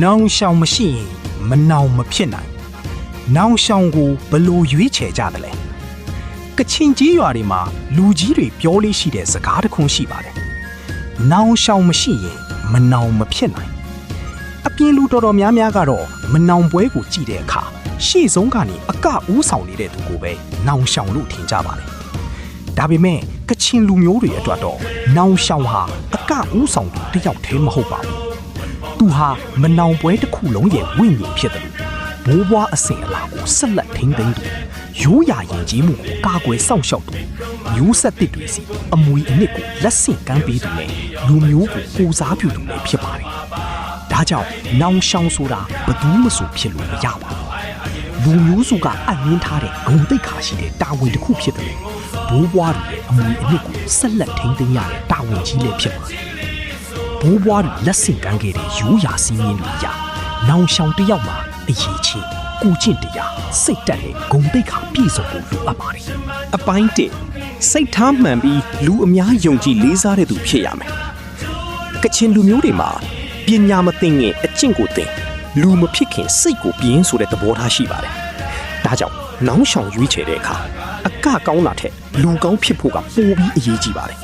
နောင်ရှောင်မရှိရင်မနောင်မဖြစ်နိုင်နောင်ရှောင်ကိုဘလို့ရွေးချယ်ကြတယ်လဲကချင်ကြီးရွာတွေမှာလူကြီးတွေပြောလေးရှိတဲ့စကားတစ်ခုရှိပါတယ်နောင်ရှောင်မရှိရင်မနောင်မဖြစ်နိုင်အပြင်လူတော်တော်များများကတော့မနောင်ပွဲကိုကြည့်တဲ့အခါရှေ့ဆုံးကနေအကဦးဆောင်နေတဲ့သူကိုပဲနောင်ရှောင်လို့ထင်ကြပါတယ်ဒါပေမဲ့ကချင်လူမျိုးတွေအတွက်တော့နောင်ရှောင်ဟာအကဦးဆောင်သူတစ်ယောက်တည်းမဟုတ်ပါဘူးသူဟာမနောင်ပွဲတစ်ခုလုံးရဲ့ဝိညာဉ်ဖြစ်တယ်ဘိုးဘွားအစဉ်အလာကိုဆက်လက်ထိန်းသိမ်းသူရိုးရာယဉ်ကျေးမှုကိုကာကွယ်စောင့်ရှောက်သူမျိုးဆက်သစ်တွေစီအမွေအနှစ်ကိုလက်ဆင့်ကမ်းပေးသူနဲ့လူမျိုးကိုပူစားပြုသူလည်းဖြစ်ပါတယ်ဒါကြောင့်နောင်ရှောင်ဆိုတာဘယ်သူမှဆိုဖြစ်လို့မရပါဘူးလူမျိုးစုကအငင်းထားတဲ့ဂုဏ်သိက္ခာရှိတဲ့တာဝန်တစ်ခုဖြစ်တယ်ဘိုးဘွားတွေရဲ့အမွေအနှစ်ကိုဆက်လက်ထိန်းသိမ်းရတဲ့တာဝန်ကြီးလည်းဖြစ်ပါတယ်ဘိုးဘွားတွေလက်ဆင့်ကမ်းခဲ့တဲ့ရိုးရာစည်းမျဉ်းတွေအရနောင်ရှောင်တစ်ယောက်မှာအရေးချင်းကိုကျင့်တရားစိတ်တက်တဲ့ဂုဏ်သိက္ခာပြည့်စုံဖို့လိုအပ်ပါတယ်အပိုင်း1စိတ်ထားမှန်ပြီးလူအများယုံကြည်လေးစားတဲ့သူဖြစ်ရမယ်ကချင်လူမျိုးတွေမှာပညာမသိငင်အကျင့်ကိုသိလူမဖြစ်ခင်စိတ်ကိုပြင်းဆိုတဲ့သဘောထားရှိပါတယ်ဒါကြောင့်နောင်ရှောင်ရွေးချယ်တဲ့အခါအကကောင်းတာထက်လူကောင်းဖြစ်ဖို့ကပိုပြီးအရေးကြီးပါတယ်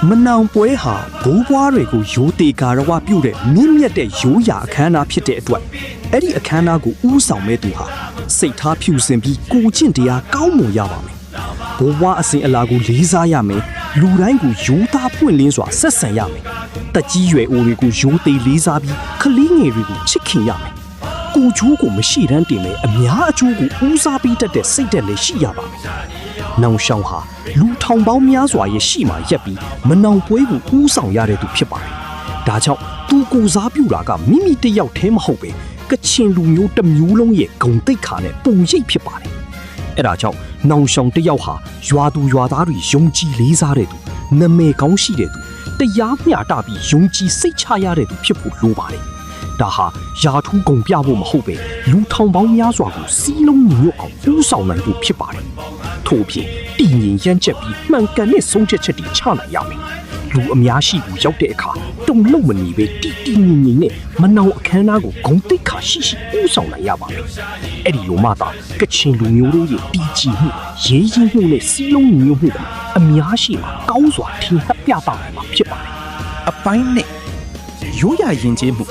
မနောင်ပွဲဟာဘိုးဘွားတွေကိုရိုးတေကာရဝပြုတဲ့မြင့်မြတ်တဲ့ရိုးရာအခမ်းအနားဖြစ်တဲ့အတွက်အဲ့ဒီအခမ်းအနားကိုဦးဆောင်မဲ့သူဟာစိတ်ထားဖြူစင်ပြီးကိုကျင့်တရားကောင်းမွန်ရပါမယ်ဘိုးဘွားအစဉ်အလာကိုလေးစားရမယ်လူတိုင်းကိုရိုးသားပွင့်လင်းစွာဆက်ဆံရမယ်တက်ကြီးရွယ်အိုတွေကိုရိုးသေးလေးစားပြီးခလေးငယ်တွေကိုချစ်ခင်ရမယ်ကိုချိုးကိုမရှိတမ်းတင်မဲ့အများအကျိုးကိုဦးစားပေးတတ်တဲ့စိတ်ဓာတ်လည်းရှိရပါမယ်နောင်ရှောင်ဟာလူထောင်ပေါင်းများစွာရဲ့ရှိမှရက်ပြီးမနောင်ပွဲကိုဦးဆောင်ရတဲ့သူဖြစ်ပါတယ်ဒါကြောင့်သူကိုစားပြုတာကမိမိတယောက်တည်းမဟုတ်ပဲကချင်လူမျိုးတစ်မျိုးလုံးရဲ့ဂုဏ်သိက္ခာနဲ့ပုံရိပ်ဖြစ်ပါတယ်အဲ့ဒါကြောင့်နောင်ရှောင်တယောက်ဟာရွာသူရွာသားတွေယုံကြည်လေးစားတဲ့သူနာမည်ကောင်းရှိတဲ့သူတရားမျှတပြီးယုံကြည်စိတ်ချရတဲ့သူဖြစ်ဖို့လိုပါတယ်ဒါဟာယာထူးကုန်ပြဖို့မဟုတ်ပဲလူထောင်ပေါင်းများစွာကိုစီးလုံးညွတ်အောင်ပူးဆောင်နိုင်ဖို့ဖြစ်ပါတယ်ထို့ပြင်တည်ငြိမ်ရမ်းကျက်ပြီးမှန်ကန်တဲ့ဆုံးဖြတ်ချက်တွေချနိုင်ရမယ်လူအများရှိကိုရောက်တဲ့အခါတုံ့လုံမနေပဲတည်တည်ငြိမ်ငြိမ်နဲ့မနောင်အခမ်းအနားကိုဂုဏ်သိက္ခာရှိရှိပူးဆောင်နိုင်ရပါမယ်အဲ့ဒီလိုမှသာကချင်လူမျိုးတို့ရဲ့တည်ကြည်မှုရေးရင်းမှုနဲ့စီးလုံးညွတ်မှုအများရှိမှာကောင်းစွာထင်ဟပ်ပြသနိုင်မှာဖြစ်ပါတယ်အပိုင်းနဲ့ရိုးရာယဉ်ကျေးမှု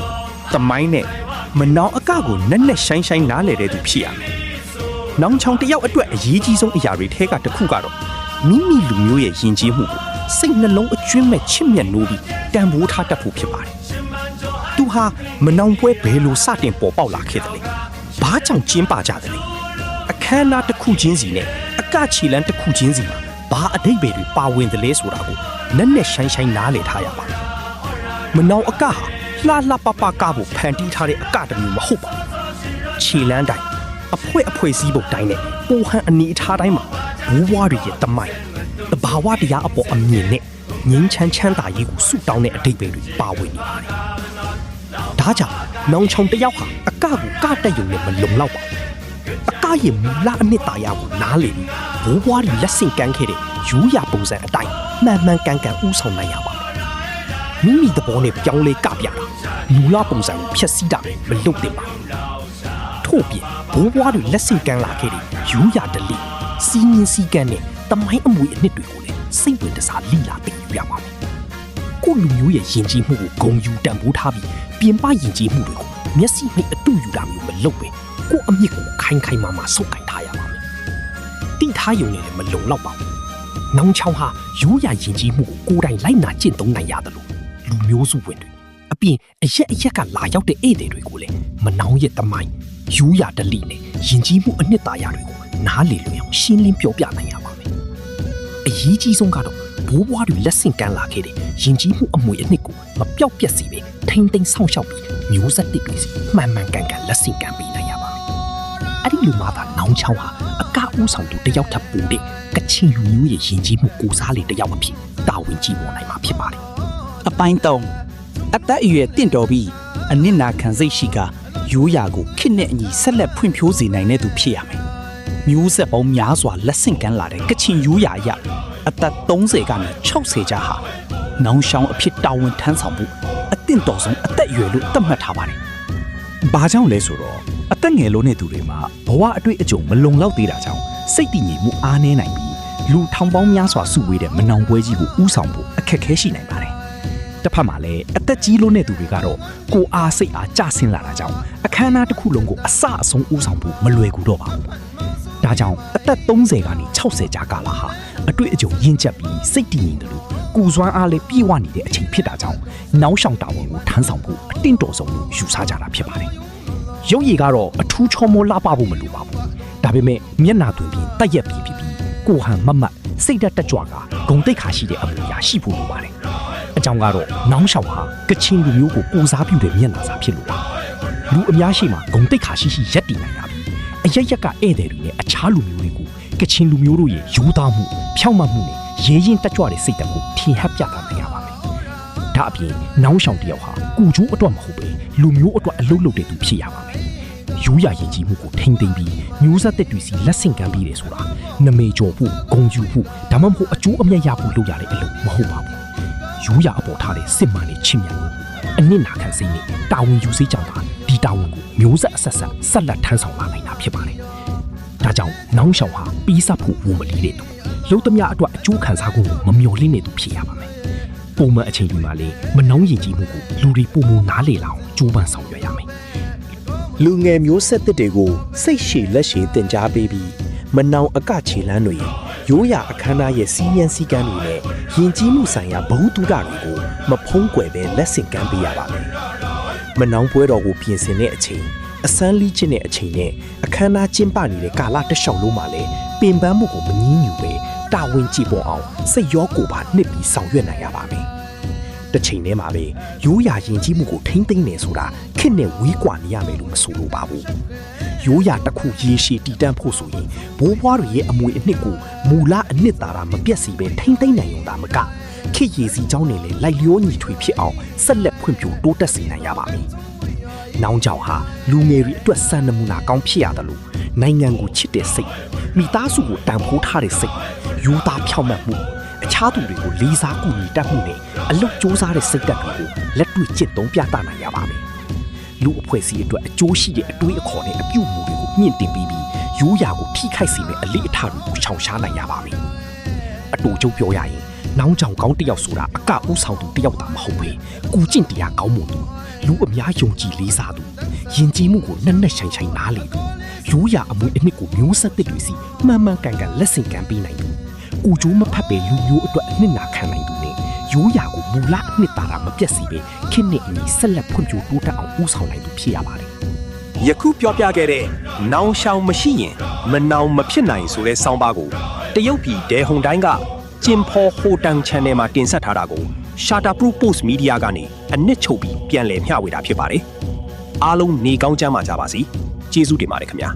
သမိုင်းနဲ့မနောင်အကကိုနက်နက်ရှိုင်းရှိုင်းနားလည်တဲ့သူဖြစ်ရမယ်။နောင်ချောင်တယောက်အတွက်အရေးကြီးဆုံးအရာတွေထဲကတစ်ခုကတော့မိမိလူမျိုးရဲ့ယဉ်ကျေးမှုကိုစိတ်နှလုံးအကျွမ်းမဲ့ချစ်မြတ်နိုးပြီးတန်ဖိုးထားတတ်ဖို့ဖြစ်ပါတယ်။သူဟာမနောင်ပွဲဘယ်လိုစတင်ပေါ်ပေါက်လာခဲ့တယ်လဲ။ဘာကြောင့်ကျင်းပကြတယ်လဲ။အခမ်းအနားတစ်ခုချင်းစီနဲ့အကခြေလမ်းတစ်ခုချင်းစီမှာဘာအဓိပ္ပာယ်တွေပါဝင်တယ်လဲဆိုတာကိုနက်နက်ရှိုင်းရှိုင်းနားလည်ထားရပါတယ်။မနောင်အကဟာလှလှပပကဖို့ဖန်တီးထားတဲ့အကတမျိုးမဟုတ်ပါဘူးခြေလမ်းတိုင်းအဖွဲစည်းပုံတိုင်းနဲ့ပိုဟန်အနေအထားတိုင်းမှာဘိုးဘွားတွေရဲ့တမိုင်းတဘာဝတရားအပေါ်အမြင်နဲ့ငင်းချမ်းသာရေးကိုဆုတောင်းတဲ့အဓိပ္ပာယ်တွေပါဝင်နေပါတယ်ဒါကြောင့်နောင်ချောင်တယောက်ဟာအကကိုကတက်ရုံနဲ့မလုံလောက်ပါဘူးအကရဲ့မူလအနှစ်သာရကိုနားလည်ပြီးဘိုးဘွားတွေလက်ဆင့်ကမ်းခဲ့တဲ့ရိုးရာပုံစံအတိုင်းမှန်ကန်ဦးဆောင်နိုင်ရပါမိမိသဘောနဲ့ပြောင်းလဲကပြတာမူလပုံစံကိုဖျက်ဆီးတာမလုပ်သင့်ပါဘူးထို့ပြင်ဘိုးဘွားတွေလက်ဆင့်ကမ်းလာခဲ့တဲ့ရိုးရာဓလေ့စီးငင်းစည်းကမ်းနဲ့တမိုင်းအမွေအနှစ်တွေကိုလည်းစိတ်ဝင်စားလိလာသိယူရပါမယ်ကိုလူမျိုးရဲ့ယဉ်ကျေးမှုကိုဂုဏ်ယူတန်ဖိုးထားပြီးပြင်ပယဉ်ကျေးမှုတွေကိုမျက်စိမိတ်အတူယူတာမျိုးမလုပ်ပဲကိုအမြင့်ကိုခိုင်မာဆုပ်ကိုင်ထားရပါမယ်တိထားယုံနဲ့လည်းမလုံလောက်ပါဘူးနောင်ချောင်းဟာရိုးရာယဉ်ကျေးမှုကိုကိုယ်တိုင်လိုက်နာကျင့်သုံးနိုင်ရတယ်လို့လူမျိုးစုဝင်တွေအပြင်အရက်ကလာရောက်တဲ့ဧည့်သည်တွေကိုလည်းမနောင်ရဲ့တမိုင်းရိုးရာဓလေ့နဲ့ယဉ်ကျေးမှုအနှစ်သာရတွေကိုနားလည်လွယ်အောင်ရှင်းလင်းပြောပြနိုင်ရပါမယ်။အရေးကြီးဆုံးကတော့ဘိုးဘွားတွေလက်ဆင့်ကမ်းလာခဲ့တဲ့ယဉ်ကျေးမှုအမွေအနှစ်ကိုမပျောက်ပြတ်စေပဲထိမ့်သိမ်းဆောင်ရှောက်ပြီးမျိုးဆက်တစ်တွေစီမှန်ကန်လက်ဆင့်ကမ်းပေးနိုင်ရပါမယ်။အဲ့ဒီလိုမှသာနောင်ချောင်းဟာအကဦးဆောင်သူတယောက်ထပ်ပိုတဲ့ကချင်လူမျိုးရဲ့ယဉ်ကျေးမှုကိုစားလေတယောက်အဖြစ်တာဝန်ကြီးပေါ်နိုင်မှာဖြစ်ပါတယ်။အပိုင်း3အသက်အရွယ်တင့်တော်ပြီးအနစ်နာခံစိတ်ရှိကရိုးရာကိုခစ်နဲ့အညီဆက်လက်ဖွံ့ဖြိုးစေနိုင်တဲ့သူဖြစ်ရမယ်။မျိုးဆက်ပေါင်းများစွာလက်ဆင့်ကမ်းလာတဲ့ကချင်ရိုးရာအရအသက်30ကနေ60ကြားဟာနောင်ရှောင်းအဖြစ်တာဝန်ထမ်းဆောင်မှု အသင့်တော်ဆုံးအသက်အရွယ်လို့သတ်မှတ်ထားပါတယ် ။ဘာကြောင့်လဲဆိုတော့အသက်ငယ်လုံးတဲ့သူတွေမှာဘဝအတွေ့အကြုံမလုံလောက်သေးတာကြောင့်စိတ်တည်ငြိမ်မှုအားနည်းနိုင်ပြီးလူထောင်ပေါင်းများစွာစုဝေးတဲ့မနောင်ပွဲကြီးကိုဥဆောင်ဖို့အခက်အခဲရှိနိုင်ပါတယ်။တစ်ဖက်မှာလည်းအသက်ကြီးလုံးတဲ့သူတွေကတော့ကိုယ်အားစိတ်အားကျဆင်းလာတာကြောင့်အခမ်းအနားတစ်ခုလုံးကိုအစအဆုံးဥဆောင်ဖို့မလွယ်ကူတော့ပါဘူး။ဒါကြောင့်အသက်30ကနေ60ကြာကာလဟာအတွေ့အကြုံရင့်ကျက်ပြီးစိတ်တည်ငြိမ်တယ်လို့ကိုယ်စွမ်းအားလည်းပြည့်ဝနေတဲ့အချိန်ဖြစ်တာကြောင့်နောက်ရှောင်တာဝန်ကိုထမ်းဆောင်ဖို့အတင်းတော်ဆုံးလို့ယူဆကြတာဖြစ်ပါတယ်။ရုပ်ရည်ကတော့အထူးချောမောလှပဖို့မလိုပါဘူး။ဒါပေမဲ့မျက်နှာသွင်းပြီးတက်ရက်ပြီးကိုဟန်မမတ်စိတ်ဓာတ်တက်ကြွကဂုံတိတ်ခါရှိတဲ့အမူအရာရှိဖို့လိုပါတယ်။အကြောင်းကတော့နောင်ရှောင်ဟာကချင်လူမျိုးကိုကိုစားပြုတဲ့မျက်နှာစာဖြစ်လို့ပါ။လူအများရှိမှဂုံတိတ်ခါရှိရက်တည်နိုင်တာပြီးအရက်ရက်ကဧည့်သည်တွေနဲ့အခြားလူမျိုးတွေကိုကချင်လူမျိုးတို့ရဲ့ယူသားမှုဖြောင့်မတ်မှုနဲ့ရဲရင်တက်ကြွတဲ့စိတ်ဓာတ်ကိုထင်ဟပ်ပြသနိုင်ရပါမယ်။ဒါအပြင်နောင်ရှောင်တယောက်ဟာကုကျိုးအတွက်မဟုတ်ပဲလူမျိုးအတွက်အလုပ်လုပ်တဲ့သူဖြစ်ရပါမယ်။ရိုးရာရည်ကြီးမှုကိုထိမ့်သိမ်းပြီးမျိုးဆက်သက်တွေစီလက်ဆင့်ကမ်းပြီးတယ်ဆိုတာနမေကျော်ဖို့ဂုံယူဖို့ဒါမှမဟုတ်အကျိုးအမြတ်ရဖို့လုပ်ရတဲ့အလုပ်မဟုတ်ပါဘူး။ရိုးရာအပေါ်ထားတဲ့စစ်မှန်တဲ့ချင်းမြန်မှုအနစ်နာခံစိတ်နဲ့တာဝန်ယူစိတ်ကြောင့်ပါဒီတာဝန်ကိုမျိုးဆက်အဆက်ဆက်လက်ထမ်းဆောင်လာနိုင်တာဖြစ်ပါတယ်။ဒါကြောင့်နောင်ရှောင်ဟာပြီးဆက်ဖို့ဝန်မလီတဲ့သူလုံးသမျှအတွက်အကျိုးခံစားမှုကိုမမျှော်လင့်တဲ့သူဖြစ်ရပါမယ်။ပုံမှန်အချိန်ဒီမှာလေမနှောင်းရင်ကြီးမှုကိုလူတွေပုံမနားလေလာအောင်ကြိုးပမ်းဆောင်ရွက်ရမယ်။ လူငယ်မျိုးဆက်တစ်တွေကိုစိတ်ရှည်လက်ရှည်တင် जा ပေးပြီးမနောင်အကခြေလန်းတွေရိုးရာအခမ်းအနားရဲ့စီးမြန်းစည်းကမ်းတွေနဲ့ယဉ်ကျေးမှုဆိုင်ရာဘဟုတုတတွေကိုမဖုံးကွယ်ပဲလက်ဆင့်ကမ်းပေးရပါမယ်။မနောင်ပွဲတော်ကိုပြင်ဆင်တဲ့အချိန်အစမ်းလီးခြင်းတဲ့အချိန်နဲ့အခမ်းအနားကျင်းပနေတဲ့ကာလတစ်လျှောက်လုံးမှာလည်းပင်ပန်းမှုကိုမငြင်းညူပဲတာဝန်ကြည့်ပေါ်အောင်စိတ်ရောကိုယ်ပါနှစ်ပြီးဆောင်ရွက်နိုင်ရပါမယ်။တစ်ချိန်တည်းမှာပဲရိုးရာယဉ်ကျေးမှုကိုထိမ့်သိမ်းနေဆိုတာခက်နဲ့ဝေးကွာနေရမယ်လို့မဆိုလိုပါဘူး။ရိုးရာတစ်ခုရေရှည်တည်တံ့ဖို့ဆိုရင်ဘိုးဘွားတွေရဲ့အမွေအနှစ်ကိုမူလအနှစ်သာရမပြတ်စီပဲထိမ့်သိမ်းနိုင်ရုံသာမကခေတ်ရည်စီเจ้าနေလေလိုက်လျောညီထွေဖြစ်အောင်ဆက်လက်ဖွံ့ဖြိုးတိုးတက်စေနိုင်ရပါမယ်။နောင်ကြောင်ဟာလူငယ်တွေအတွက်စံနမူနာကောင်းဖြစ်ရတယ်လို့နိုင်ငံကိုချစ်တဲ့စိတ်မိသားစုကိုတန်ဖိုးထားတဲ့စိတ်ယူသားဖြောင့်မတ်မှုအခြားသူတွေကိုလေးစားကူညီတတ်မှုနဲ့အလုပ်စ조사တဲ့စိတ်ဓာတ်တွေကိုလက်တွေ့ကျင့်သုံးပြသနိုင်ရပါမယ်။လူအဖွဲ့အစည်းအတွက်အကျိုးရှိတဲ့အတွေးအခေါ်နဲ့အပြုအမူတွေကိုမြင့်တင်ပြီးရိုးရာကိုထိခိုက်စေမယ့်အလေးအထားတွေကိုရှောင်ရှားနိုင်ရပါမယ်။အတူချုပ်ပြောရရင်နောင်ကြောင်ကောင်းတယောက်ဆိုတာအကဥဆောင်သူတယောက်သာမဟုတ်ပဲကူကျင့်တရားကောင်းမှုသူလူအများယုံကြည်လေးစားသူယဉ်ကျေးမှုကိုနှက်နှက်ဆိုင်ဆိုင်နားလေသူရိုးရာအမွေအနှစ်ကိုမျိုးဆက်သစ်တွေစီမှန်မှန်ကန်ကန်လက်ဆင့်ကမ်းပေးနိုင်သူကိုကြိုးမဖတ်ပဲလူမျိုးအတွက်အနှစ်နာခံနိုင်သူနဲ့ရိုးရာကိုမူလအနှစ်သာရမပြတ်စီပဲခင်းနဲ့အညီဆက်လက်ဖွံ့ဖြိုးတိုးတက်အောင်ဦးဆောင်နိုင်သူဖြစ်ရပါတယ်ယခုပြောပြခဲ့တဲ့နောင်ရှောင်မရှိရင်မနောင်မဖြစ်နိုင်ဆိုတဲ့ဆောင်းပါးကိုတရုတ်ပြည်ဒဲဟုန်တိုင်းကကျင်ဖော်ဟိုတန် channel မှာတင်ဆက်ထားတာကို Shutterproof Post Media ကနေအနှစ်ချုပ်ပြီးပြန်လည်မျှဝေတာဖြစ်ပါတယ်အားလုံးနေကောင်းချမ်းပါကြပါစေကျေးဇူးတင်ပါတယ်ခင်ဗျာ